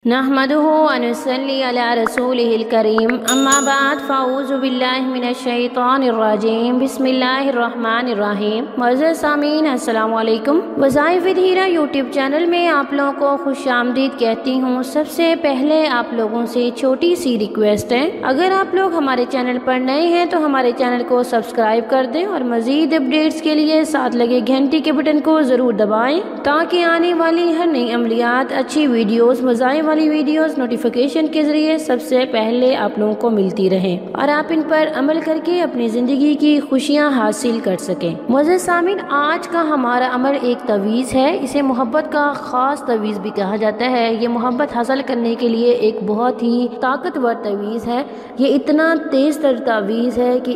नहमदुहु व नुसल्ली अला रसूलिहिल करीम अम्मा बाद फ़अऊज़ु बिल्लाहि मिनश शैतानिर रजीम बिस्मिल्लाहिर रहमानिर रहीम। मौजूद सामीन अस्सलामु अलैकुम। वज़ाइफ़ विद हीरा यूट्यूब चैनल में आप लोगों को खुशामदीद कहती हूँ। सबसे पहले आप लोगों से छोटी सी रिक्वेस्ट है, अगर आप लोग हमारे चैनल पर नए हैं तो हमारे चैनल को सब्सक्राइब कर दें और मज़ीद अपडेट्स के लिए साथ लगे घंटी के बटन को ज़रूर दबाएँ ताकि आने वाली हर नई अमलियात, अच्छी वीडियोज़, मज़ाइफ़ वाली वीडियोस नोटिफिकेशन के जरिए सबसे पहले आप लोगों को मिलती रहें और आप इन पर अमल करके अपनी जिंदगी की खुशियां हासिल कर सकें। मुअज़्ज़िज़ सामीन, आज का हमारा अमल एक तवीज़ है। इसे मोहब्बत का खास तवीज़ भी कहा जाता है। ये मोहब्बत हासिल करने के लिए एक बहुत ही ताकतवर तवीज़ है। ये इतना तेज तर तवीज़ है कि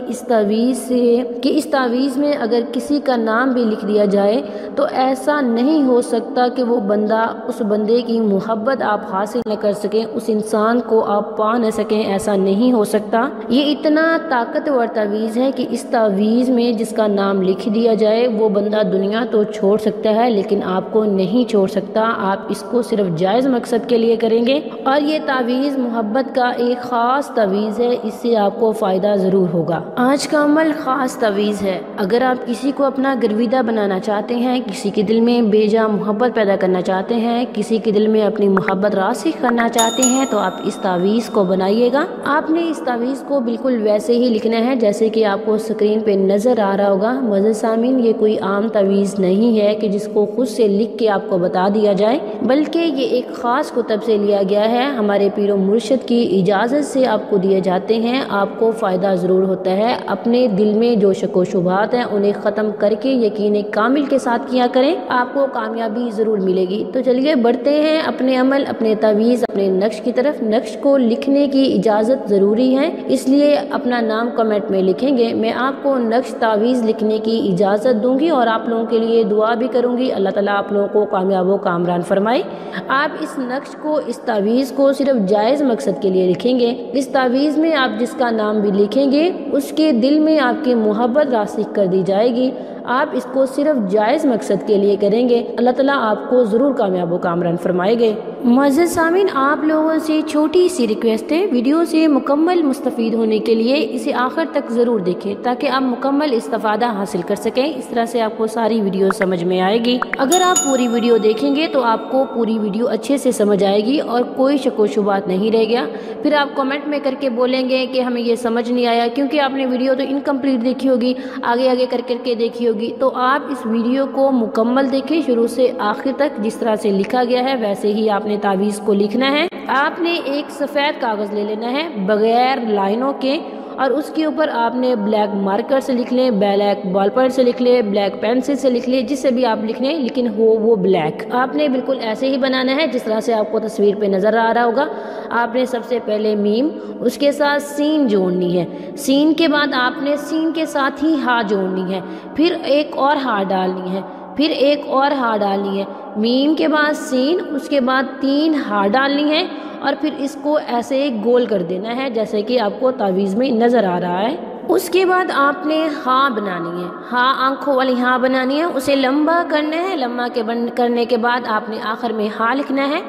इस तवीज़ में अगर किसी का नाम भी लिख दिया जाए तो ऐसा नहीं हो सकता कि वो बंदा, उस बंदे की मोहब्बत आप हासिल न कर सकें, उस इंसान को आप पा न सकें, ऐसा नहीं हो सकता। ये इतना ताकतवर तवीज़ है कि इस तवीज़ में जिसका नाम लिख दिया जाए वो बंदा दुनिया तो छोड़ सकता है लेकिन आपको नहीं छोड़ सकता। आप इसको सिर्फ जायज़ मकसद के लिए करेंगे और ये तावीज़ मोहब्बत का एक ख़ास तवीज़ है, इससे आपको फ़ायदा ज़रूर होगा। आज का अमल ख़ास तवीज़ है। अगर आप किसी को अपना गर्विदा बनाना चाहते हैं, किसी के दिल में बेजा मोहब्बत पैदा करना चाहते हैं, किसी के दिल में अपनी मोहब्बत रासिख करना चाहते हैं तो आप इस तावीज़ को बनाइएगा। आपने इस तावीज़ को बिल्कुल वैसे ही लिखना है जैसे कि आपको स्क्रीन पे नज़र आ रहा होगा। मुअज़्ज़िज़ सामीन, ये कोई आम तावीज़ नहीं है कि जिसको खुद से लिख के आपको बता दिया जाए, बल्कि ये एक ख़ास कुतब से लिया गया है। हमारे पीरो मुर्शिद की इजाज़त से आपको दिए जाते हैं। आपको फ़ायदा ज़रूर होता है। अपने दिल में जो शक व शुबहात हैं उन्हें ख़त्म करके यकीन कामिल के साथ किया करें, आपको कामयाबी ज़रूर मिलेगी। तो चलिए बढ़ते हैं अपने अमल, अपने तावीज़, अपने नक्श की तरफ। नक्श को लिखने की इजाज़त ज़रूरी है, इसलिए अपना नाम कमेंट में लिखेंगे। मैं आपको नक्श तावीज़ लिखने की इजाज़त दूंगी और आप लोगों के लिए दुआ भी करूंगी। अल्लाह ताला आप लोगों को कामयाब व कामरान फरमाए। आप इस नक्श को, इस तावीज़ को सिर्फ जायज़ मकसद के लिए लिखेंगे। इस तावीज़ में आप जिसका नाम भी लिखेंगे उसके दिल में आपकी मोहब्बत रासिख कर दी जाएगी। आप इसको सिर्फ जायज़ मकसद के लिए करेंगे, अल्लाह ताला आपको ज़रूर कामयाब व कामरान फरमाएंगे। मुअज़्ज़िज़ सामीन, आप लोगों से छोटी सी रिक्वेस्ट है, वीडियो से मुकम्मल मुस्तफ़ीद होने के लिए इसे आखिर तक ज़रूर देखें ताकि आप मुकम्मल इस्तिफ़ादा हासिल कर सकें। इस तरह से आपको सारी वीडियो समझ में आएगी। अगर आप पूरी वीडियो देखेंगे तो आपको पूरी वीडियो अच्छे से समझ आएगी और कोई शक व शुबहात नहीं रह गया। फिर आप कमेंट में करके बोलेंगे कि हमें ये समझ नहीं आया, क्योंकि आपने वीडियो तो इनकम्प्लीट देखी होगी, आगे आगे करके देखी होगी। तो आप इस वीडियो को मुकम्मल देखें शुरू से आखिर तक। जिस तरह से लिखा गया है वैसे ही आपने तावीज़ को लिखना है। आपने एक सफ़ेद कागज़ ले लेना है बगैर लाइनों के और उसके ऊपर आपने ब्लैक मार्कर से लिख लें, ब्लैक बॉल पेन से लिख लें, ब्लैक पेंसिल से लिख लें, जिससे भी आप लिख लें, लेकिन हो वो ब्लैक। आपने बिल्कुल ऐसे ही बनाना है जिस तरह से आपको तस्वीर पे नज़र आ रहा होगा। आपने सबसे पहले मीम, उसके साथ सीन जोड़नी है। सीन के बाद आपने सीन के साथ ही हा जोड़नी है, फिर एक और हा डालनी है, फिर एक और हा डालनी है। मीम के बाद सीन, उसके बाद 3 हा डालनी है और फिर इसको ऐसे गोल कर देना है जैसे कि आपको तावीज़ में नज़र आ रहा है। उसके बाद आपने हाँ बनानी है, हाँ आंखों वाली हाँ बनानी है, उसे लंबा करना है। लंबा करने के बाद आपने आखिर में हाँ लिखना है।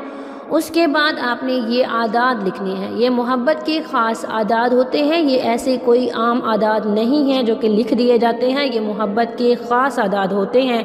उसके बाद आपने ये आदात लिखनी है। ये मोहब्बत के ख़ास आदात होते हैं, ये ऐसे कोई आम आदात नहीं हैं जो कि लिख दिए जाते हैं। ये मोहब्बत के ख़ास आदात होते हैं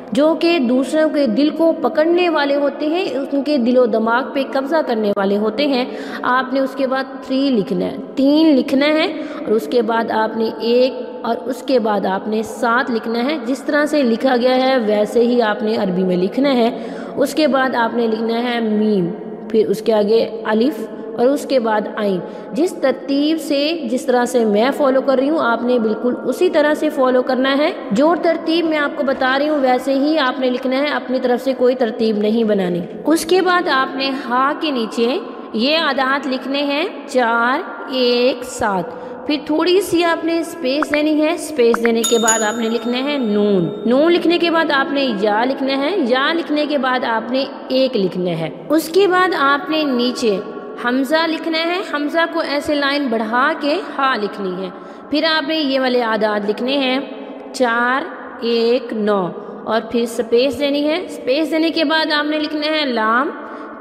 जो कि दूसरों के दिल को पकड़ने वाले होते हैं, उनके दिलो दिमाग पे कब्ज़ा करने वाले होते हैं। आपने उसके बाद 3 लिखना है, 3 लिखना है और उसके बाद आपने 1 और उसके बाद आपने 7 लिखना है। जिस तरह से लिखा गया है वैसे ही आपने अरबी में लिखना है। उसके बाद आपने लिखना है मीम, फिर उसके आगे अलिफ और उसके बाद आइन। जिस तरतीब से, जिस तरह से मैं फॉलो कर रही हूँ आपने बिल्कुल उसी तरह से फॉलो करना है। जो तरतीब मैं आपको बता रही हूँ वैसे ही आपने लिखना है, अपनी तरफ से कोई तरतीब नहीं बनानी। उसके बाद आपने हा के नीचे ये आदात लिखने हैं 4, 1, 7। फिर थोड़ी सी आपने स्पेस देनी है। स्पेस देने के बाद आपने लिखना है नून। नून लिखने के बाद आपने या लिखना है। या लिखने के बाद आपने 1 लिखना है। उसके बाद आपने नीचे हमज़ा लिखना है। हमज़ा को ऐसे लाइन बढ़ा के हा लिखनी है। फिर आपने ये वाले आदात लिखने हैं 4, 1, 9 और फिर स्पेस देनी है। स्पेस देने के बाद आपने लिखना है लाम,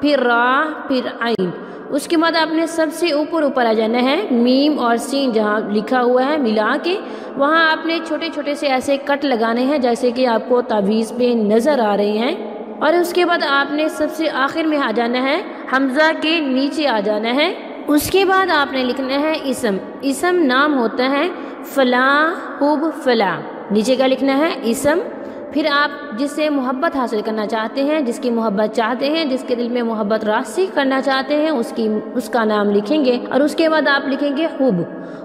پھر را، پھر عین۔ اس کے بعد آپ نے سب سے اوپر آ جانا ہے، میم اور سین جہاں لکھا ہوا ہے ملا کے وہاں آپ نے چھوٹے چھوٹے سے ایسے کٹ لگانے ہیں جیسے کہ آپ کو تعویذ پہ نظر آ رہے ہیں۔ اور اس کے بعد آپ نے سب سے آخر میں آ جانا ہے، حمزہ کے نیچے آ جانا ہے۔ اس کے بعد آپ نے لکھنا ہے اسم۔ اسم نام ہوتا ہے فلاں، حب، فلاں۔ نیچے کا لکھنا ہے اسم۔ پھر آپ جس سے محبت حاصل کرنا چاہتے ہیں، جس کی محبت چاہتے ہیں، جس کے دل میں محبت راسخ کرنا چاہتے ہیں، اس کا نام لکھیں گے۔ اور اس کے بعد آپ لکھیں گے حب۔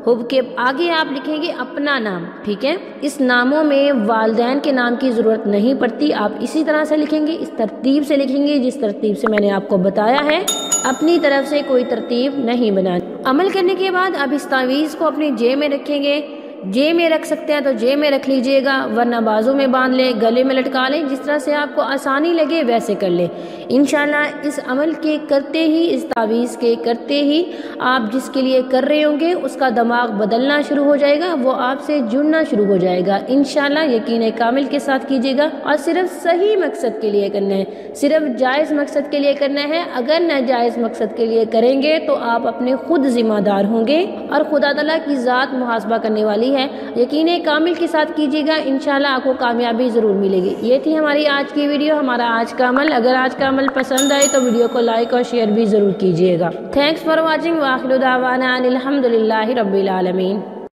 حب کے آگے آپ لکھیں گے اپنا نام، ٹھیک ہے۔ اس ناموں میں والدین کے نام کی ضرورت نہیں پڑتی، آپ اسی طرح سے لکھیں گے، اس ترتیب سے لکھیں گے جس ترتیب سے میں نے آپ کو بتایا ہے، اپنی طرف سے کوئی ترتیب نہیں بنانی۔ عمل کرنے کے بعد اب اس تعویذ کو اپنی جیب میں رکھیں گے۔ جیب میں رکھ سکتے ہیں تو جیب میں رکھ لیجئے گا، ورنہ بازو میں باندھ لیں، گلے میں لٹکا لیں، جس طرح سے آپ کو آسانی لگے ویسے کر لیں۔ انشاءاللہ اس عمل کے کرتے ہی، اس تعویذ کے کرتے ہی آپ جس کے لیے کر رہے ہوں گے اس کا دماغ بدلنا شروع ہو جائے گا، وہ آپ سے جڑنا شروع ہو جائے گا۔ انشاءاللہ یقین کامل کے ساتھ کیجئے گا اور صرف صحیح مقصد کے لیے کرنا ہے، صرف جائز مقصد کے لیے کرنا ہے۔ اگر ناجائز مقصد کے لیے کریں گے تو آپ اپنے خود ذمہ دار ہوں گے اور خدا تعالیٰ کی ذات محاسبہ کرنے والی ہے۔ یقین کامل کے ساتھ کیجیے گا، انشاءاللہ آپ کو کامیابی ضرور ملے گی۔ یہ تھی ہماری آج کی ویڈیو، ہمارا آج کا عمل۔ اگر آج کا عمل پسند آئے تو ویڈیو کو لائک اور شیئر بھی ضرور کیجیے گا۔ تھینکس فار واچنگ، وآخر دعوانا ان الحمدللہ رب العالمین۔